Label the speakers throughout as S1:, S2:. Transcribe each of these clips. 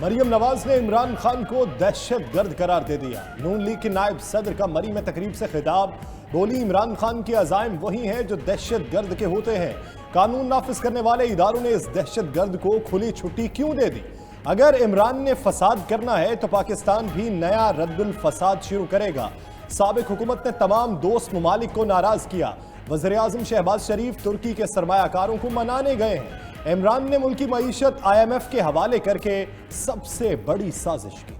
S1: मरियम नवाज ने इमरान खान को दहशतगर्द करार दे दिया। नून लीग के नायब सदर का मरी में तकरीब से खिताब। बोली, इमरान खान के अज़ाइम वही हैं जो दहशतगर्द के होते हैं। कानून नाफिज करने वाले इदारों ने इस दहशतगर्द को खुली छुट्टी क्यों दे दी? अगर इमरान ने फसाद करना है तो पाकिस्तान भी नया रद्दुल फसाद शुरू करेगा। साबिक हुकूमत ने तमाम दोस्त ममालिक को नाराज किया। वज़ीर आज़म शहबाज शरीफ तुर्की के सरमायाकारों को मनाने गए हैं। इमरान ने मुल्की मईशत IMF के हवाले करके सबसे बड़ी साजिश की।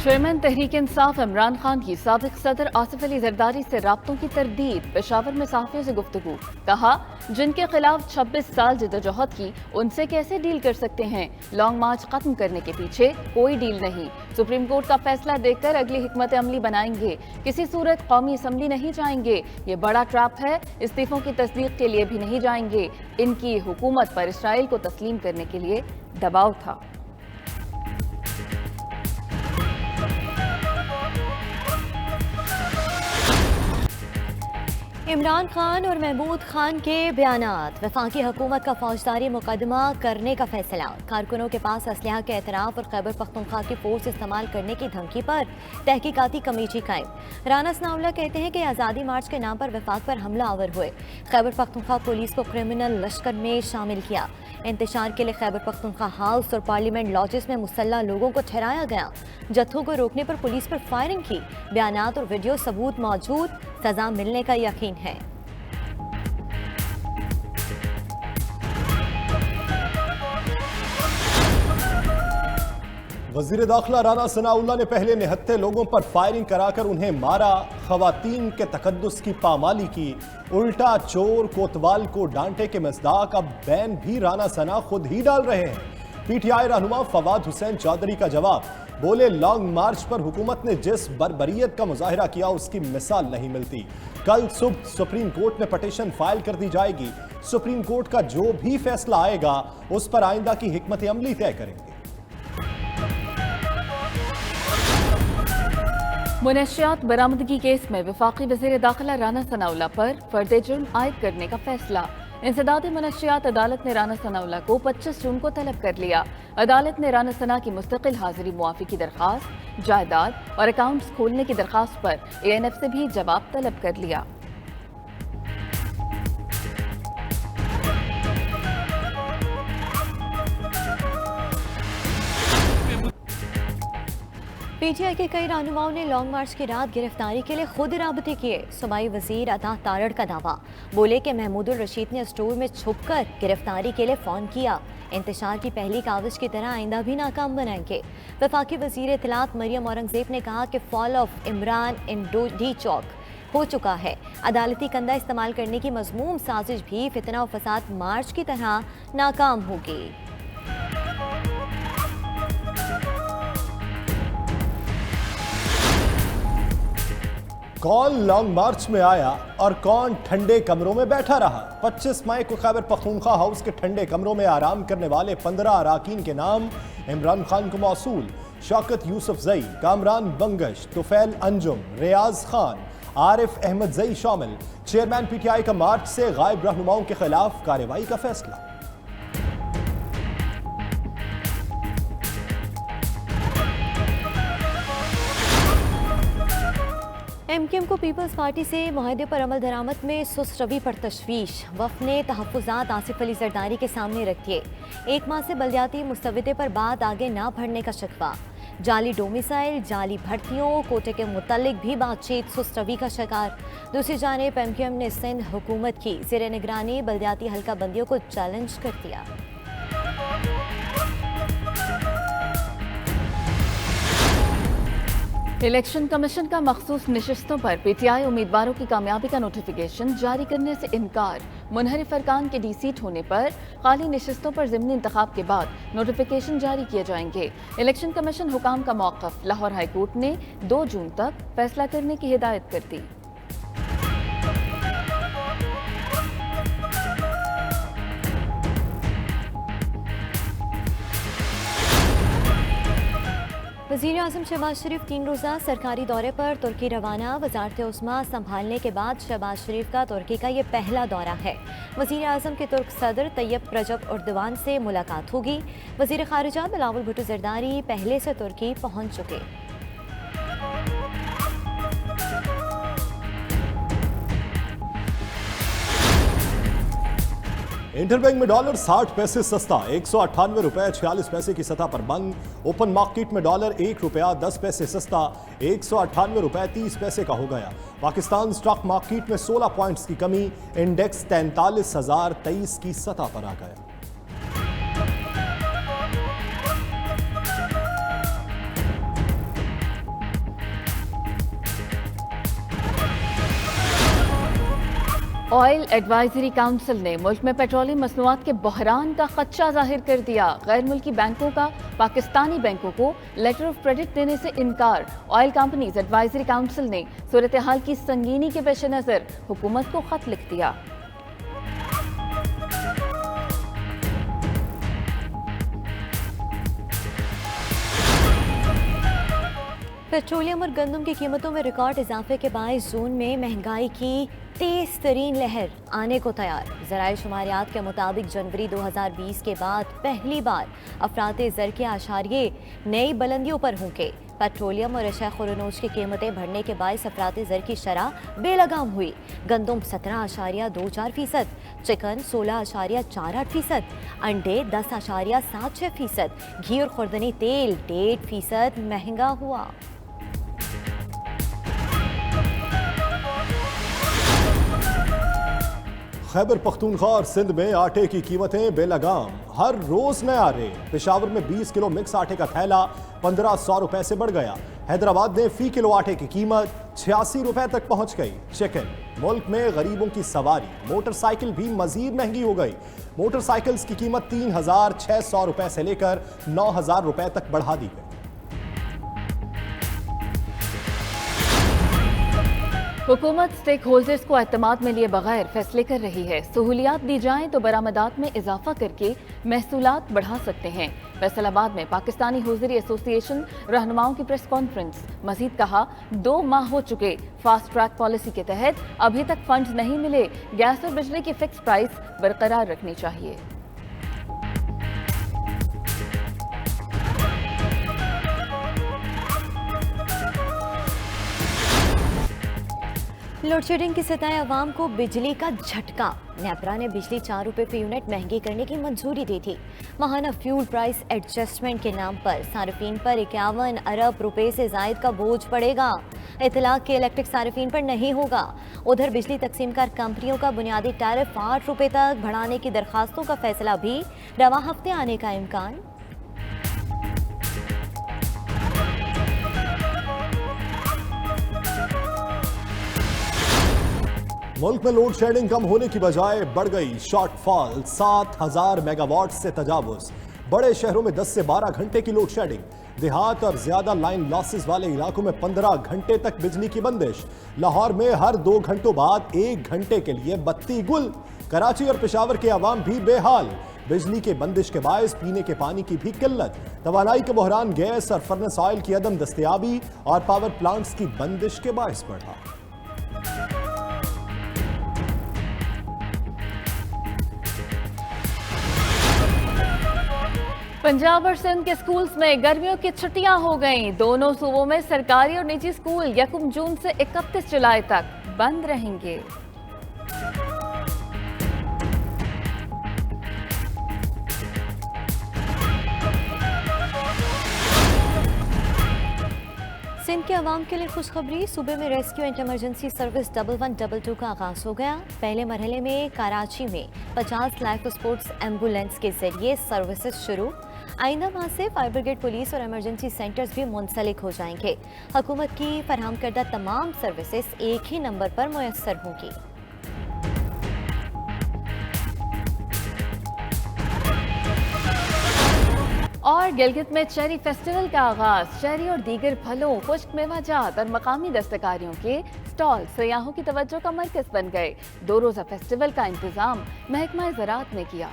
S2: चेयरमैन तहरीक इंसाफ इमरान खान की साबिक सदर आसिफ अली जरदारी से राब्तों की तरदीद। पेशावर में सहाफियों से गुफ्तगू। कहा, जिनके खिलाफ 26 साल जद्दोजहद की, उनसे कैसे डील कर सकते हैं? लॉन्ग मार्च खत्म करने के पीछे कोई डील नहीं। सुप्रीम कोर्ट का फैसला देखकर अगली हिकमत अमली बनाएंगे। किसी सूरत कौमी असम्बली नहीं जाएंगे। ये बड़ा ट्रैप है। इस्तीफों की तस्दीक के लिए भी नहीं जाएंगे। इनकी हुकूमत पर इसराइल को तस्लीम करने के लिए दबाव था।
S3: इमरान खान और महमूद खान के बयानात। वफाकी हुकूमत का फौजदारी मुकदमा करने का फैसला। कारकुनों के पास असलहा के एतराफ़ और खैबर पख्तूनख्वा की फोर्स इस्तेमाल करने की धमकी पर तहकीकाती कमेटी कायम। राना सनाउल्लाह कहते हैं कि आज़ादी मार्च के नाम पर वफाक पर हमला आवर हुए। खैबर पख्तूनख्वा पुलिस को क्रिमिनल लश्कर में शामिल किया। इंतशार के लिए खैबर पख्तूनख्वा हाउस और पार्लियामेंट लॉजेस में मुसल्ला लोगों को ठहराया गया। जत्थों को रोकने पर पुलिस पर फायरिंग की। बयानात और वीडियो सबूत मौजूद। सजा मिलने का यकीन है।
S1: वजीर दाखिला राना सनाउल्लाह ने पहले निहत्थे लोगों पर फायरिंग कराकर उन्हें मारा। खवातीन के तकद्दुस की पामाली की। उल्टा चोर कोतवाल को डांटे के मज़दाक अब बैन भी राना सना खुद ही डाल रहे हैं। PTI रहनुमा फवाद हुसैन चौधरी का जवाब। बोले, लॉन्ग मार्च पर हुकूमत ने जिस बर्बरियत का मुजाहिरा किया उसकी मिसाल नहीं मिलती। कल सुबह सुप्रीम कोर्ट में पटिशन फाइल कर दी जाएगी। सुप्रीम कोर्ट का जो भी फैसला आएगा उस पर आइंदा की हिकमत अमली तय करेंगे।
S2: मुनशियात बरामदगी केस में वफाकी वज़ीर दाखिला राना सनाउल्लाह पर फर्द जुर्म आयद करने का फैसला। इंसदाद मुनशियात अदालत ने राना सनाउल्लाह को 25 जून को तलब कर लिया। अदालत ने राना सना की मुस्तकिल हाजिरी मुआफ़ी की दरख्वास्त, जायदाद और अकाउंट्स खोलने की दरख्वास्त पर ANF से भी जवाब तलब कर लिया।
S3: PTI के कई रहनुमाओं ने लॉन्ग मार्च की रात गिरफ्तारी के लिए खुद राबते किए। सूबाई वजीर अता तारड़ का दावा। बोले कि महमूदुर रशीद ने स्टोर में छुपकर गिरफ्तारी के लिए फ़ोन किया। इंतशार की पहली काविश की तरह आइंदा भी नाकाम बनाएंगे। वफाकी वजीर इत्तलात मरियम औरंगजेब ने कहा कि fall of Imran in D Chowk हो चुका है। अदालती कंधा इस्तेमाल करने की मज़मूम साजिश भी फितना और फसाद मार्च की तरह नाकाम होगी।
S1: कौन लॉन्ग मार्च में आया और कौन ठंडे कमरों में बैठा रहा? 25 मई को खैबर पख्तूनख्वा हाउस के ठंडे कमरों में आराम करने वाले 15 अराकीन के नाम इमरान खान को मौसूल। शौकत यूसुफ जई, कामरान बंगश, तुफैल अंजुम, रियाज खान, आरिफ अहमद जई शामिल। चेयरमैन PTI का मार्च से गायब रहनुमाओं के खिलाफ कार्रवाई का फैसला।
S3: MQM को पीपल्स पार्टी से मुआहदे पर अमल दरामद में सुस्त रवि पर तशवीश। वफ़द ने तहफ़्फ़ुज़ात आसिफ अली जरदारी के सामने रख दिए। 1 माह से बलदियाती मुस्तविदे पर बात आगे ना बढ़ने का शिकवा। जाली डोमिसाइल, जाली भर्तियों, कोटे के मुतालिक भी बातचीत सुस्त रवि का शिकार। दूसरी जानिब MQM ने सिंध हुकूमत की ज़ेर निगरानी बलदियाती हल्का बंदियों को चैलेंज कर दिया।
S2: इलेक्शन कमीशन का मखसूस नशिस्तों पर PTI उम्मीदवारों की कामयाबी का नोटिफिकेशन जारी करने से इनकार। मुनहरिफ अरकान के D-सीट होने पर खाली नशिस्तों पर ज़िमनी इंतखाब के बाद नोटिफिकेशन जारी किए जाएंगे। इलेक्शन कमीशन हुकाम का मौक़िफ़। लाहौर हाई कोर्ट ने 2 जून तक फैसला करने की हिदायत कर दी।
S3: वज़ीर आज़म शहबाज शरीफ 3 रोज़ा सरकारी दौरे पर तुर्की रवाना। वज़ारत उस्मा संभालने के बाद शहबाज शरीफ का तुर्की का ये पहला दौरा है। वज़ीर आज़म के तुर्क सदर तैयब रजब उर्दवान से मुलाकात होगी। वज़ीर ख़ारिजा बिलावल भुट्टो ज़रदारी पहले से तुर्की पहुँच चुके।
S1: इंटरबैंक में डॉलर 60 पैसे सस्ता, 198 रुपए 46 पैसे की सतह पर बंद। ओपन मार्केट में डॉलर 1 रुपया 10 पैसे सस्ता, 198 रुपए 30 पैसे का हो गया। पाकिस्तान स्टॉक मार्केट में 16 पॉइंट्स की कमी, इंडेक्स 43,023 की सतह पर आ गया।
S2: ऑयल एडवाइजरी काउंसिल ने मुल्क में पेट्रोलियम मसनूआत के बहरान का खदशा जाहिर कर दिया। गैर मुल्की बैंकों का पाकिस्तानी बैंकों को लेटर ऑफ क्रेडिट देने से इनकार। ऑयल कंपनीज एडवाइजरी काउंसिल ने सूरत हाल की संगीनी के पेश नज़र हुकूमत को खत लिख दिया।
S3: पेट्रोलियम और गंदम की कीमतों में रिकॉर्ड इजाफे के बायस जून में महंगाई की तेज तरीन लहर आने को तैयार। ज़राए शुमारियात के मुताबिक जनवरी 2020 के बाद पहली बार अफराते ज़र के आशारिये नई बुलंदियों पर होंगे। पेट्रोलियम और अशया खुरनोश की कीमतें बढ़ने के बायस अफराते ज़र की शरह बेलगाम हुई। गंदम 17.24%, चिकन 16.48%, अंडे 10.76%, घी और खुर्दनी तेल 1.5% महंगा हुआ।
S1: खैबर पख्तूनख्वा और सिंध में आटे की कीमतें बेलगाम, हर रोज नया रेट। पेशावर में 20 किलो मिक्स आटे का थैला 1500 रुपए से बढ़ गया। हैदराबाद में फी किलो आटे की कीमत 86 रुपए तक पहुंच गई। चिकन, मुल्क में गरीबों की सवारी, मोटरसाइकिल भी मजीद महंगी हो गई। मोटरसाइकिल्स की कीमत 3600 रुपए से लेकर 9000 रुपए तक बढ़ा दी गई।
S2: हुकूमत स्टेक होल्डर्स को एतमाद में लिए बगैर फैसले कर रही है। सहूलियात दी जाएं तो बरामदात में इजाफा करके महसूलात बढ़ा सकते हैं। फैसलाबाद में पाकिस्तानी होजरी एसोसिएशन रहनुमाओं की प्रेस कॉन्फ्रेंस। मजीद कहा, 2 माह हो चुके, फास्ट ट्रैक पॉलिसी के तहत अभी तक फंड्स नहीं मिले। गैस और बिजली की फिक्स प्राइस बरकरार रखनी चाहिए।
S3: लोडशेडिंग की सताए अवाम को बिजली का झटका। नेपरा ने बिजली 4 रुपये फी यूनिट महंगी करने की मंजूरी दी थी। माहाना फ्यूल प्राइस एडजस्टमेंट के नाम पर सार्फिन पर 51 अरब रुपए से जायद का बोझ पड़ेगा। इतलाक के इलेक्ट्रिक सार्फिन पर नहीं होगा। उधर बिजली तकसीमकार कंपनियों का बुनियादी टैरिफ 8 रुपये तक बढ़ाने की दरखास्तों का फैसला भी रवा हफ्ते आने का इम्कान।
S1: मुल्क में लोड शेडिंग कम होने की बजाय बढ़ गई। शॉर्टफॉल 7000 मेगावाट से तजावुज। बड़े शहरों में 10 से 12 घंटे की लोड शेडिंग। देहात और ज्यादा लाइन लॉसेस वाले इलाकों में 15 घंटे तक बिजली की बंदिश। लाहौर में हर 2 घंटों बाद 1 घंटे के लिए बत्ती गुल। कराची और पेशावर के अवाम भी बेहाल। बिजली के बंदिश के बायस पीने के पानी की भी किल्लत। तवानाई के बहरान गैस और फर्नेस ऑयल की अदम दस्तयाबी और पावर प्लांट्स की बंदिश के बायस बढ़ा।
S2: पंजाब और सिंध के स्कूल्स में गर्मियों की छुट्टियां हो गईं। दोनों सूबों में सरकारी और निजी स्कूल 1 जून से 31 जुलाई तक बंद रहेंगे।
S3: सिंध के अवाम के लिए खुशखबरी। सूबे में रेस्क्यू एंड इमरजेंसी सर्विस 1122 का आगाज हो गया। पहले मरहले में कराची में 50 लाइफ स्पोर्ट्स एम्बुलेंस के जरिए सर्विसेज शुरू। आइंदा माह से फायर ब्रिगेड, पुलिस और इमरजेंसी सेंटर्स भी मुंसलिक हो जाएंगे। हुकूमत की फराहम करदा तमाम सर्विसेज एक ही नंबर पर मुयस्सर होंगी।
S2: और गिलगित में चेरी फेस्टिवल का आगाज। चेरी और दीगर फलों, खुश्क मेवाजात और मकामी दस्तकारियों के स्टॉल सयाहों की तवज्जो का मरकज बन गए। 2 रोजा फेस्टिवल का इंतजाम महकमा ज़राअत ने किया।